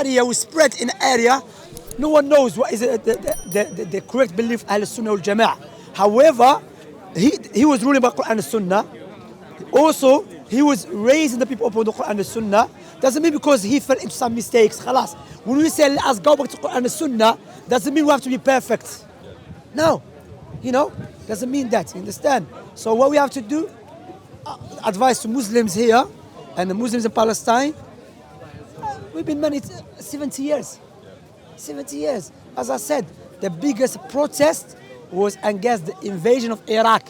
Sharia was spread in an area, no one knows what is the correct belief Ahl Sunnah wal Jama'ah. However, he was ruling by Quran and Sunnah. Also, he was raising the people upon the Quran and Sunnah. Doesn't mean because he fell into some mistakes. Khalas. When we say let us go back to Quran and Sunnah, doesn't mean we have to be perfect. No, doesn't mean that. You understand? So what we have to do, advice to Muslims here and the Muslims in Palestine. We've been married 70 years. 70 years. As I said, the biggest protest was against the invasion of Iraq.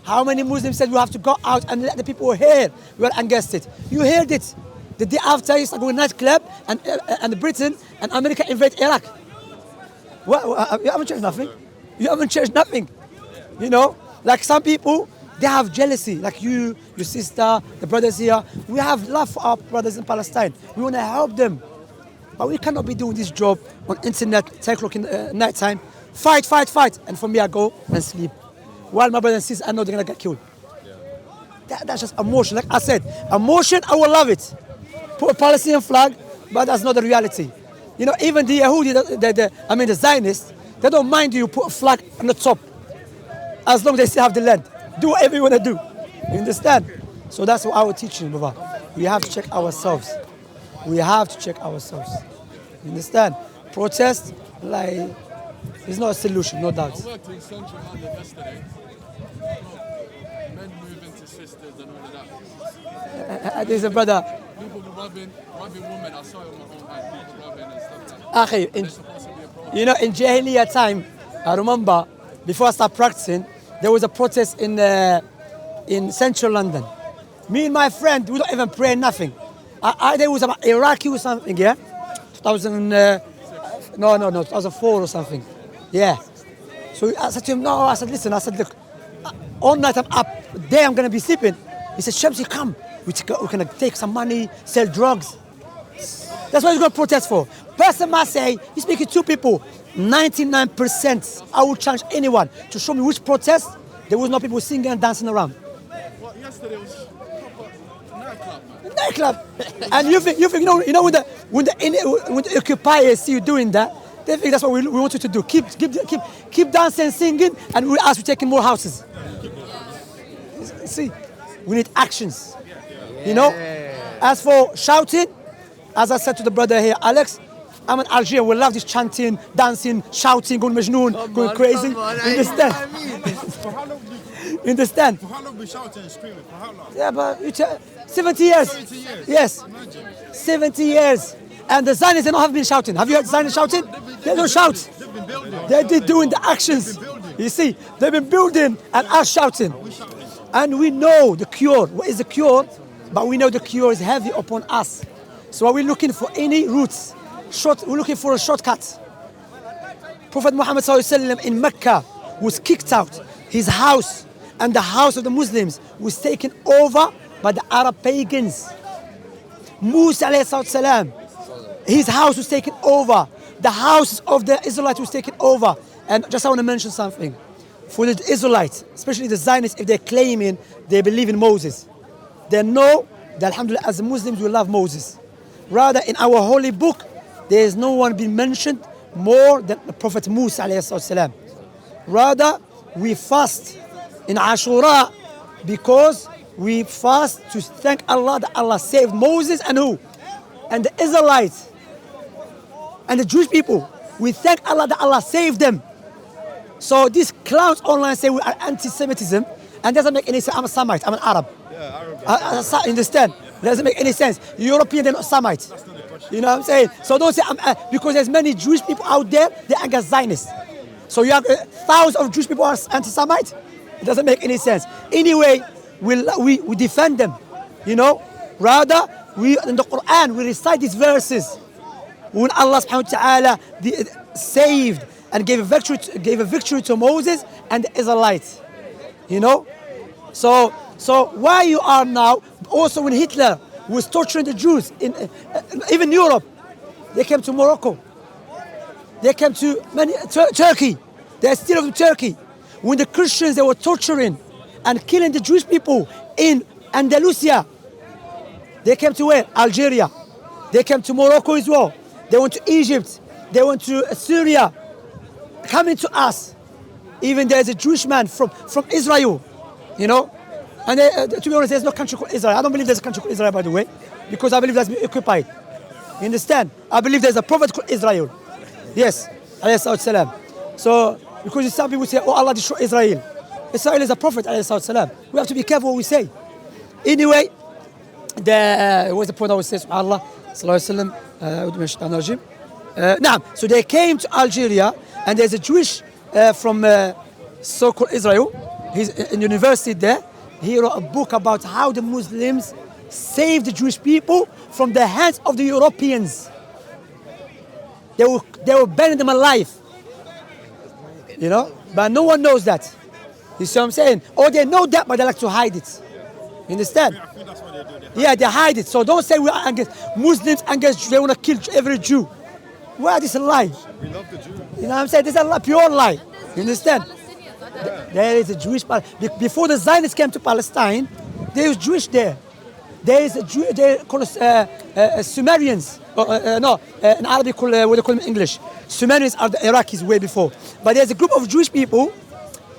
How many Muslims said we have to go out and let the people here? We were against it. You heard it. The day after, you start going to nightclub and Britain and America invade Iraq. Well, you haven't changed nothing. You haven't changed nothing. Like some people, they have jealousy. Like you, your sister, the brothers here. We have love for our brothers in Palestine. We want to help them. But we cannot be doing this job on internet, 10 o'clock in the night time. Fight. And for me, I go and sleep. While my brothers and sisters, I know they're going to get killed. That's just emotion. Like I said, emotion, I will love it. Put a Palestinian flag, but that's not the reality. Even the Yahudi, the Zionists, they don't mind you put a flag on the top. As long as they still have the land. Do whatever you want to do. You understand? So that's what our teaching, brother. We have to check ourselves. You understand? Protest, is not a solution, no doubt. I worked in Central London yesterday. Men moving to sisters and all of that. There's a brother. People rubbing women. I saw it on my own eye. People rubbing and stuff like that. It's supposed to be a problem. In Jahiliyyah time, I remember, before I started practicing, there was a protest in Central London. Me and my friend, we don't even pray nothing. There was about Iraqi or something, yeah? 2004 or something. Yeah. So I said to him, listen, look, all night I'm up, day I'm going to be sleeping. He said, Shamsi, come. We're going to take some money, sell drugs. That's what he's going to protest for. Person must say, he's speaking to people. 99%, I will challenge anyone to show me which protest there was no people singing and dancing around. Well, yesterday was a nightclub, man. Nightclub. And you think, when the occupiers see you doing that, they think that's what we want you to do. Keep dancing, singing, and we ask you taking more houses. See, we need actions. As for shouting, as I said to the brother here, Alex, I'm an Algerian. We love this chanting, dancing, shouting, going majnoon, going crazy. Understand? For how long Understand? For how long we shouting and screaming? For how long? Yeah, but 70 years. 70 years. Yes. Imagine. 70 years. And the Zionists, they don't have been shouting. Have you heard Zionists shouting? They don't shout. They've been building. They're doing the actions. You see, they've been building and us shouting. And we know the cure. What is the cure? But we know the cure is heavy upon us. So are we looking for any routes? We're looking for a shortcut. Prophet Muhammad ﷺ in Mecca was kicked out. His house and the house of the Muslims was taken over by the Arab pagans. Musa ﷺ, his house was taken over. The house of the Israelites was taken over. And just I want to mention something. For the Israelites, especially the Zionists, if they're claiming they believe in Moses, they know that alhamdulillah, as Muslims, we love Moses. Rather, in our holy book, there is no one being mentioned more than the Prophet Musa ﷺ. Rather, we fast in Ashura because we fast to thank Allah that Allah saved Moses and who? And the Israelites and the Jewish people. We thank Allah that Allah saved them. So these clowns online say we are anti-Semitism, and doesn't make any sense. I'm a Semite, I'm an Arab. Yeah, Arab. I understand. Doesn't make any sense. European, they're not Semites. You know what I'm saying? So don't say, because there's many Jewish people out there, they're against Zionists. So you have thousands of Jewish people are anti-Semite? It doesn't make any sense. Anyway, we defend them, Rather, in the Quran, we recite these verses. When Allah subhanahu wa ta'ala saved and gave a victory to Moses and the Israelites. So why you are now, also when Hitler was torturing the Jews, even Europe, they came to Morocco. They came to Turkey. They're still in Turkey. When the Christians, they were torturing and killing the Jewish people in Andalusia, they came to where? Algeria. They came to Morocco as well. they went to Egypt, they went to Syria, coming to us. Even there's a Jewish man from Israel, you know. And to be honest, there's no country called Israel. I don't believe there's a country called Israel, by the way, because I believe that's been occupied. You understand? I believe there's a prophet called Israel. Yes, alayhi salam. So, because some people say, oh, Allah destroyed Israel. Israel is a prophet, alayhi salam. We have to be careful what we say. Anyway, what's the point I would say, subhanAllah, sallallahu alayhi wa sallam. So they came to Algeria, and there's a Jewish from so-called Israel. He's in university there. He wrote a book about how the Muslims saved the Jewish people from the hands of the Europeans. They were burning them alive. You know? But no one knows that. You see what I'm saying? Or they know that, but they like to hide it. You understand? I think that's what they do. Yeah, they hide it. So don't say we are against Muslims, against they want to kill every Jew. Why is this a lie? We love the Jews. You know what I'm saying? This is a pure lie. You understand? There is a Jewish, before the Zionists came to Palestine, there was Jewish there. There is a Jew, they call us Sumerians. In Arabic, what they call them in English. Sumerians are the Iraqis way before. But there's a group of Jewish people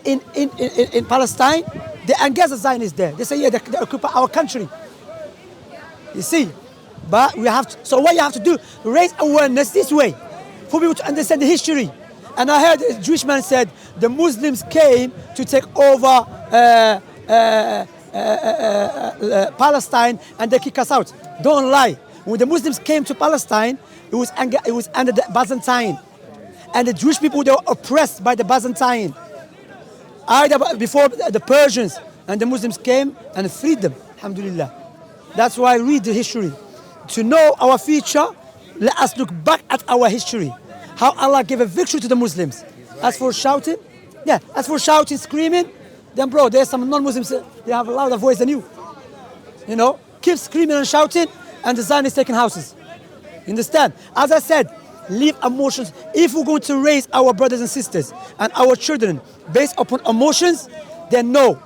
in Palestine. They engage the Zionists there. They say, yeah, they occupy our country. You see? But we have to, so what you have to do, raise awareness this way for people to understand the history. And I heard a Jewish man said the Muslims came to take over Palestine and they kick us out. Don't lie. When the Muslims came to Palestine, it was under the Byzantine. And the Jewish people, they were oppressed by the Byzantine. Either before the Persians, and the Muslims came and freed them. Alhamdulillah. That's why I read the history. To know our future, let us look back at our history. How Allah gave a victory to the Muslims. As for shouting, screaming, then bro, there's some non-Muslims, they have a louder voice than you. You know, keep screaming and shouting, and the Zionists taking houses. You understand? As I said, leave emotions. If we're going to raise our brothers and sisters and our children based upon emotions, then no.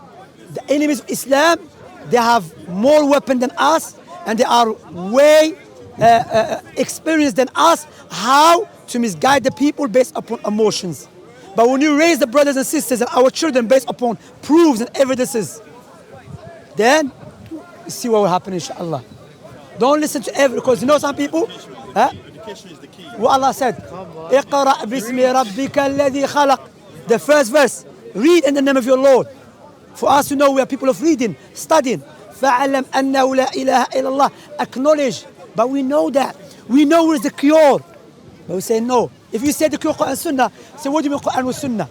The enemies of Islam, they have more weapons than us, and they are way experienced than us how to misguide the people based upon emotions. But when you raise the brothers and sisters and our children based upon proofs and evidences, then you see what will happen, inshallah. Don't listen to because you know some people. Education is the key. What Allah said, اقرأ باسم ربك الذي خلق. The first verse, read in the name of your Lord. For us to know we are people of reading, studying. فَعَلَمْ أَنَّهُ لَا إِلَهَ إِلَّا اللَّهِ. Acknowledge. But we know that. We know where is the cure. But we say no. If you say the cure Quran and Sunnah, say what do you mean Quran and Sunnah?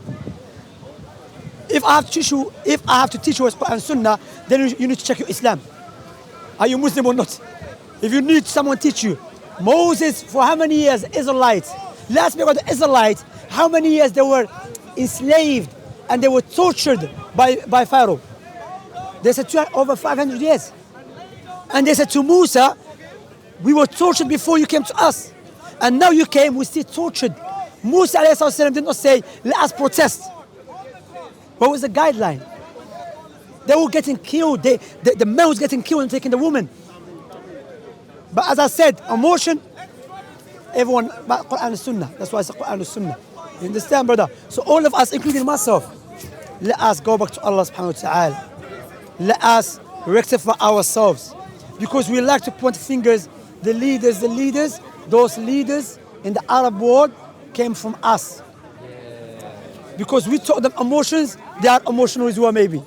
If I have to teach you what's Quran and Sunnah, then you need to check your Islam. Are you Muslim or not? If you need someone to teach you. Moses, for how many years, Israelites? Let's speak about the Israelites. How many years they were enslaved and they were tortured by Pharaoh? They said over 500 years. And they said to Musa, we were tortured before you came to us. And now you came, we still tortured. Musa did not say, let us protest. What was the guideline? They were getting killed. The man was getting killed and taking the woman. But as I said, emotion, everyone, but Quran and Sunnah. That's why it's Quran and Sunnah. You understand, brother? So all of us, including myself, let us go back to Allah subhanahu wa ta'ala. Let us rectify ourselves. Because we like to point fingers, the leaders, those leaders in the Arab world came from us. Because we taught them emotions, they are emotional as well maybe.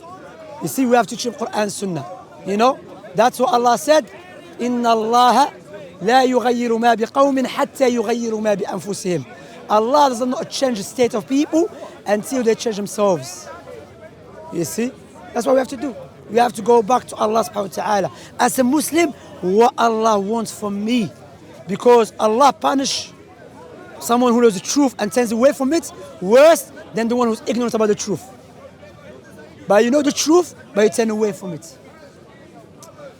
You see, we have to teach them Quran and Sunnah. You know? That's what Allah said. إِنَّ اللَّهَ لَا يُغَيِّرُ مَا بِقَوْمٍ حَتَّى يُغَيِّرُ مَا بِأَنفُسِهِمْ. Allah does not change the state of people until they change themselves. You see? That's what we have to do. We have to go back to Allah subhanahu wa ta'ala. As a Muslim, what Allah wants from me. Because Allah punish someone who knows the truth and turns away from it worse than the one who's ignorant about the truth. But you know the truth, but you turn away from it.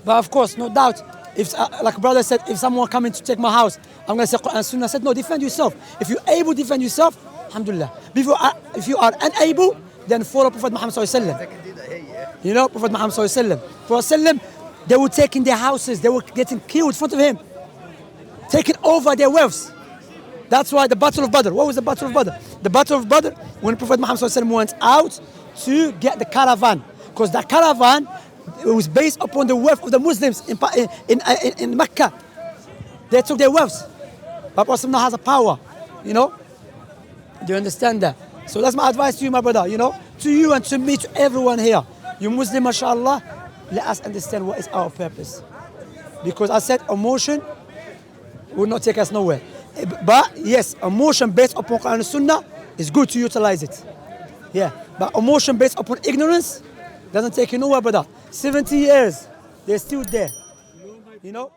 But of course, no doubt, if like brother said, if someone coming to take my house, I'm going to say Quran and Sunnah. I said, no, defend yourself. If you're able to defend yourself, alhamdulillah. If you are unable, then follow Prophet Muhammad sallallahu alaihi wasallam. You know, Prophet Muhammad sallallahu alaihi wasallam. Prophet they were taking their houses, they were getting killed in front of him, taking over their wealth. That's why the Battle of Badr. What was the Battle of Badr? The Battle of Badr, when Prophet Muhammad ﷺ went out to get the caravan. Because the caravan was based upon the wealth of the Muslims in Mecca. They took their wealth. But Prophet now has a power, you know. Do you understand that? So that's my advice to you, my brother, you know. To you and to me, to everyone here. You Muslim, mashallah, let us understand what is our purpose. Because I said emotion will not take us nowhere. But yes, emotion based upon Quran and Sunnah is good to utilize it. Yeah, but emotion based upon ignorance doesn't take you nowhere, brother. 70 years, they're still there. You know?